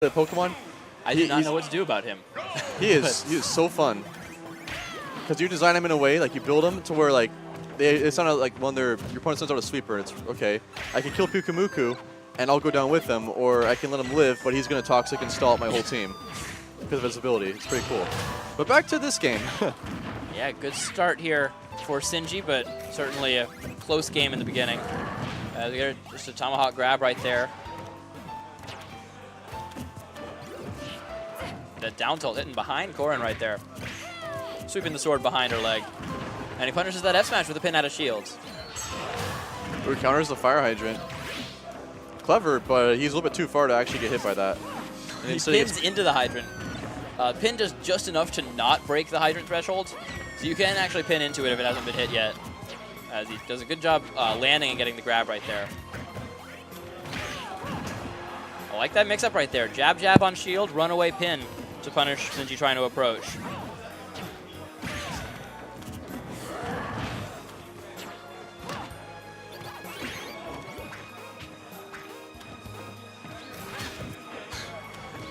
the Pokemon. I do not know what to do about him. He is so fun. Because you design him in a way, like you build him to where like it's not like when your opponent sends out a sweeper, it's okay. I can kill Pukumuku and I'll go down with him, or I can let him live, but he's gonna toxic and stall out my whole team because of his ability. It's pretty cool. But back to this game. Yeah, good start here for Sinji, but certainly a close game in the beginning. They get just a tomahawk grab right there. That down tilt hitting behind Corrin right there. Sweeping the sword behind her leg. And he punishes that F smash with a pin out of shields. Who counters the fire hydrant. Clever, but he's a little bit too far to actually get hit by that. And He pins into the hydrant. Pin does just enough to not break the hydrant threshold, so you can actually pin into it if it hasn't been hit yet. As he does a good job landing and getting the grab right there. I like that mix-up right there. Jab, jab on shield, runaway pin to punish Sinji trying to approach.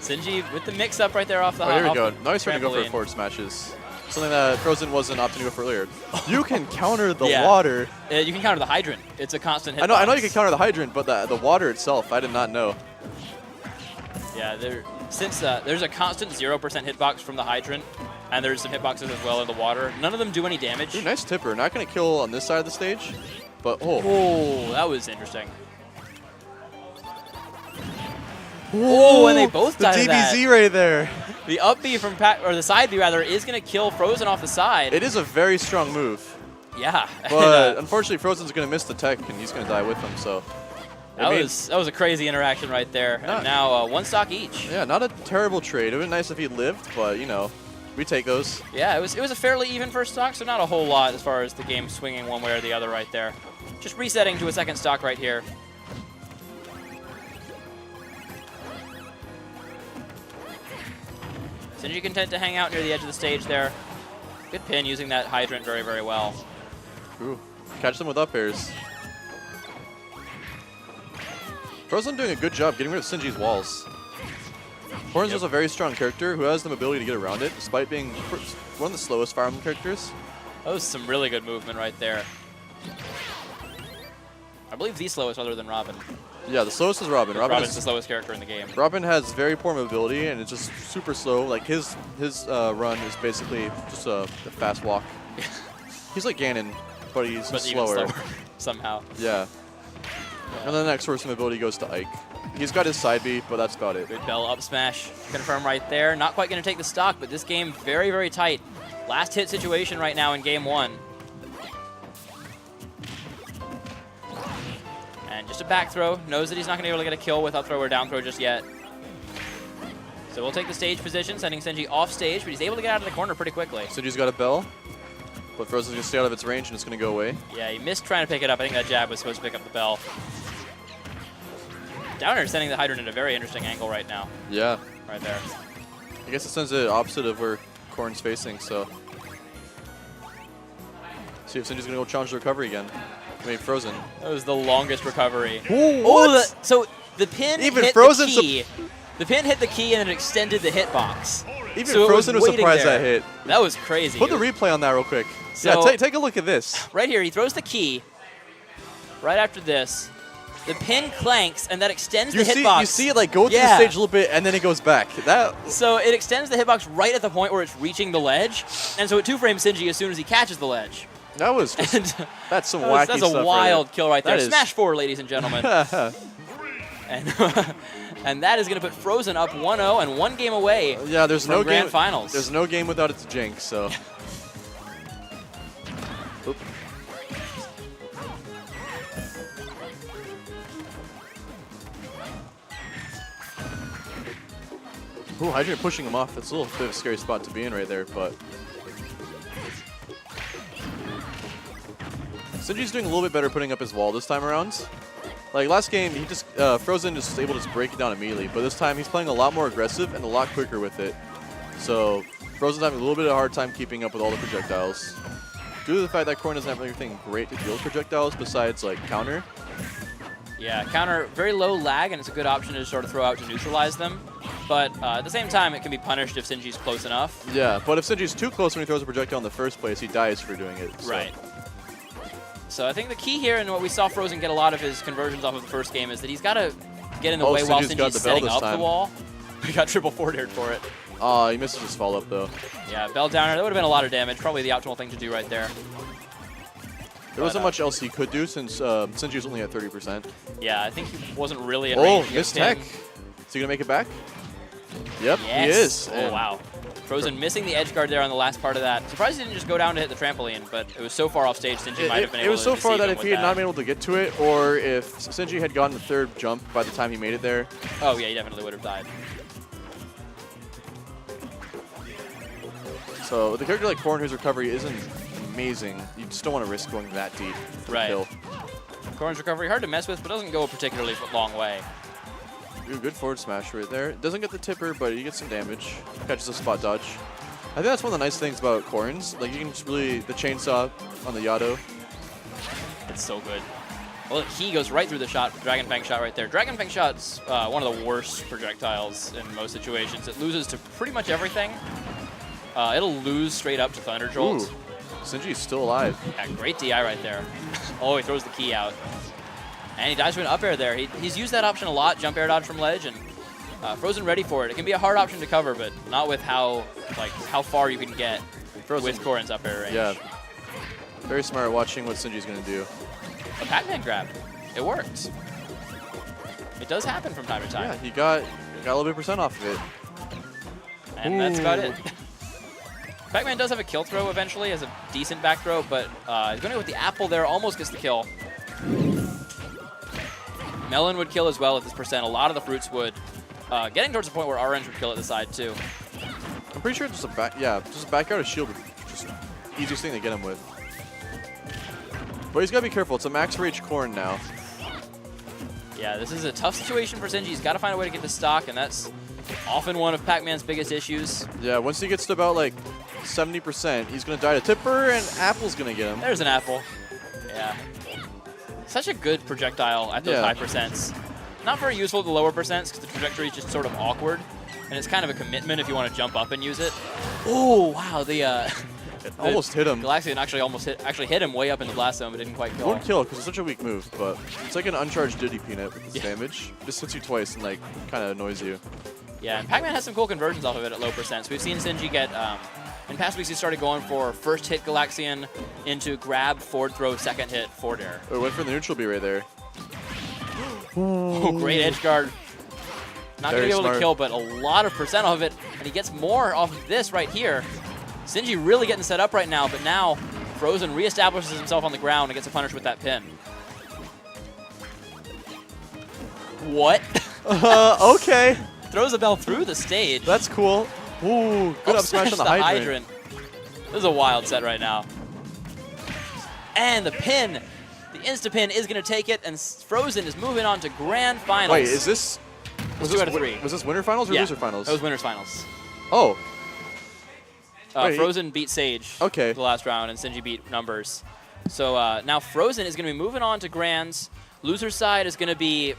Sinji with the mix-up right there off the here we go. Now he's trying to go for forward smashes. Something that Frozen wasn't opting to go for earlier. You can counter the water. You can counter the hydrant. It's a constant hit. I know you can counter the hydrant, but the water itself, I did not know. Yeah, since there's a constant 0% hitbox from the hydrant, and there's some hitboxes as well in the water, none of them do any damage. Ooh, nice tipper. Not going to kill on this side of the stage, but oh, that was interesting. Oh, and they both died. The DBZ right there. The up B from the side B rather is going to kill Frozen off the side. It is a very strong move. Yeah. But unfortunately, Frozen's going to miss the tech, and he's going to die with him. So that was a crazy interaction right there. And now one stock each. Yeah, not a terrible trade. It would be nice if he lived, but you know, we take those. Yeah, it was a fairly even first stock, so not a whole lot as far as the game swinging one way or the other right there. Just resetting to a second stock right here. Sinji content to hang out near the edge of the stage there. Good pin using that hydrant very, very well. Ooh, catch them with up airs. Frozen doing a good job getting rid of Sinji's walls. Horns is a very strong character who has the ability to get around it, despite being one of the slowest Fire Emblem characters. That was some really good movement right there. I believe the slowest other than Robin. Yeah, the slowest is Robin. Robin's the slowest character in the game. Robin has very poor mobility, and it's just super slow. Like, his run is basically just a fast walk. He's like Ganon, but he's slower. Somehow. Yeah. And then the next source of mobility goes to Ike. He's got his side B, but that's about it. Good bell up smash. Confirm right there. Not quite going to take the stock, but this game very, very tight. Last hit situation right now in game one. And just a back throw. Knows that he's not going to be able to get a kill with up throw or down throw just yet. So we'll take the stage position, sending Sinji off stage, but he's able to get out of the corner pretty quickly. Sinji's got a bell, but Frozen's going to stay out of its range and it's going to go away. Yeah, he missed trying to pick it up. I think that jab was supposed to pick up the bell. Downer sending the hydrant at a very interesting angle right now. Yeah. Right there. I guess it sends it opposite of where Corrin's facing, so. See if Sinji's going to go challenge the recovery again. I mean, Frozen. That was the longest recovery. Ooh, so the pin hit Frozen the key. The pin hit the key and it extended the hitbox. Even so Frozen was surprised that hit. That was crazy. Put the replay on that real quick. So yeah, take a look at this. Right here, he throws the key. Right after this, the pin clanks and that extends the hitbox. You see it like go through the stage a little bit and then it goes back. So it extends the hitbox right at the point where it's reaching the ledge, and so it two-frames Sinji as soon as he catches the ledge. That was just, that's some wacky stuff. That's a wild kill right there. That Smash 4, ladies and gentlemen. and that is going to put Frozen up 1-0 and one game away from Grand Finals. There's no game without its jinx, so. Ooh, Hydrant pushing him off. That's a little bit of a scary spot to be in right there, but. Sinji's doing a little bit better putting up his wall this time around. Like last game, he just Frozen is able to just break it down immediately, but this time he's playing a lot more aggressive and a lot quicker with it. So Frozen's having a little bit of a hard time keeping up with all the projectiles. Due to the fact that Corrin doesn't have anything great to deal with projectiles besides like counter. Yeah, counter, very low lag, and it's a good option to sort of throw out to neutralize them. but at the same time, it can be punished if Sinji's close enough. Yeah, but if Sinji's too close when he throws a projectile in the first place, he dies for doing it. So. Right. So I think the key here, and what we saw Frozen get a lot of his conversions off of the first game, is that he's got to get in the way while Sinji's setting up the wall. He got triple forward for it. He misses his follow-up, though. Yeah, bell downer, that would have been a lot of damage. Probably the optimal thing to do right there. There wasn't much else he could do since Sinji was only at 30%. Yeah, I think he wasn't really in range. Oh, missed tech. Is he going to make it back? Yep, yes. He is. Oh, wow. Frozen missing the edge guard there on the last part of that. Surprised he didn't just go down to hit the trampoline, but it was so far off stage, Sinji might have been able to It was so far that if he had not that. been able to get to it, or if Sinji had gotten the third jump by the time he made it there. Oh, yeah, he definitely would have died. So with a character like Corrin, whose recovery isn't amazing, you just don't want to risk going that deep for the kill. Corrin's recovery, hard to mess with, but doesn't go a particularly long way. Ooh, good forward smash right there. Doesn't get the tipper, but he gets some damage. Catches a spot dodge. I think that's one of the nice things about Corrin's. Like, you can just really, the chainsaw on the Yado. It's so good. Well, he goes right through the shot, Dragon Fang shot right there. Dragon Fang shot's one of the worst projectiles in most situations. It loses to pretty much everything. It'll lose straight up to Thunder Jolt. Ooh, Sinji's still alive. Yeah, great DI right there. Oh, he throws the key out. And he dives to an up air there. He's used that option a lot, jump air dodge from ledge, and Frozen ready for it. It can be a hard option to cover, but not with how far you can get with Corrin's up air range. Yeah, very smart watching what Sinji's going to do. A Pac-Man grab. It works. It does happen from time to time. Yeah, he got a little bit percent off of it. And that's about it. Pac-Man does have a kill throw eventually, has a decent back throw, but he's going to go with the apple there, almost gets the kill. Melon would kill as well at this percent. A lot of the fruits would. Getting towards the point where orange would kill at the side too. I'm pretty sure just a back out of shield, just easiest thing to get him with. But he's got to be careful. It's a max rage Corrin now. Yeah, this is a tough situation for Sinji. He's got to find a way to get the stock, and that's often one of Pac-Man's biggest issues. Yeah, once he gets to about like 70%, he's going to die to tipper, and Apple's going to get him. There's an apple. Yeah. Such a good projectile at those high percents. Not very useful at the lower percents because the trajectory is just sort of awkward, and it's kind of a commitment if you want to jump up and use it. Oh wow, the almost hit him. Galaxian actually hit him way up in the blast zone, but didn't quite kill. Won't kill because it's such a weak move, but it's like an uncharged Diddy Peanut with this damage. Just hits you twice and like kind of annoys you. Yeah, and Pac-Man has some cool conversions off of it at low percents. We've seen Sinji get, in past weeks he started going for first hit Galaxian into grab, forward throw, second hit, forward air. Oh, went for the neutral B right there. Oh, great edge guard. Not going to be able to kill, but a lot of percent off of it, and he gets more off of this right here. Sinji really getting set up right now, but now Frozen reestablishes himself on the ground and gets a punish with that pin. What? Okay. Throws a bell through the stage. That's cool. Ooh, good up smash on the hydrant. This is a wild set right now. And the pin. The insta-pin is going to take it, and Frozen is moving on to Grand Finals. Wait, is this... Was 2 out of 3. Was this Winter Finals or Loser Finals? That was Winner's Finals. Oh. Frozen beat Sage the last round, and Sinji beat Numbers. So now Frozen is going to be moving on to Grands. Loser's side is going to be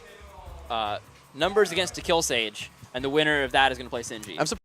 Numbers against To Kill Sage, and the winner of that is going to play Sinji.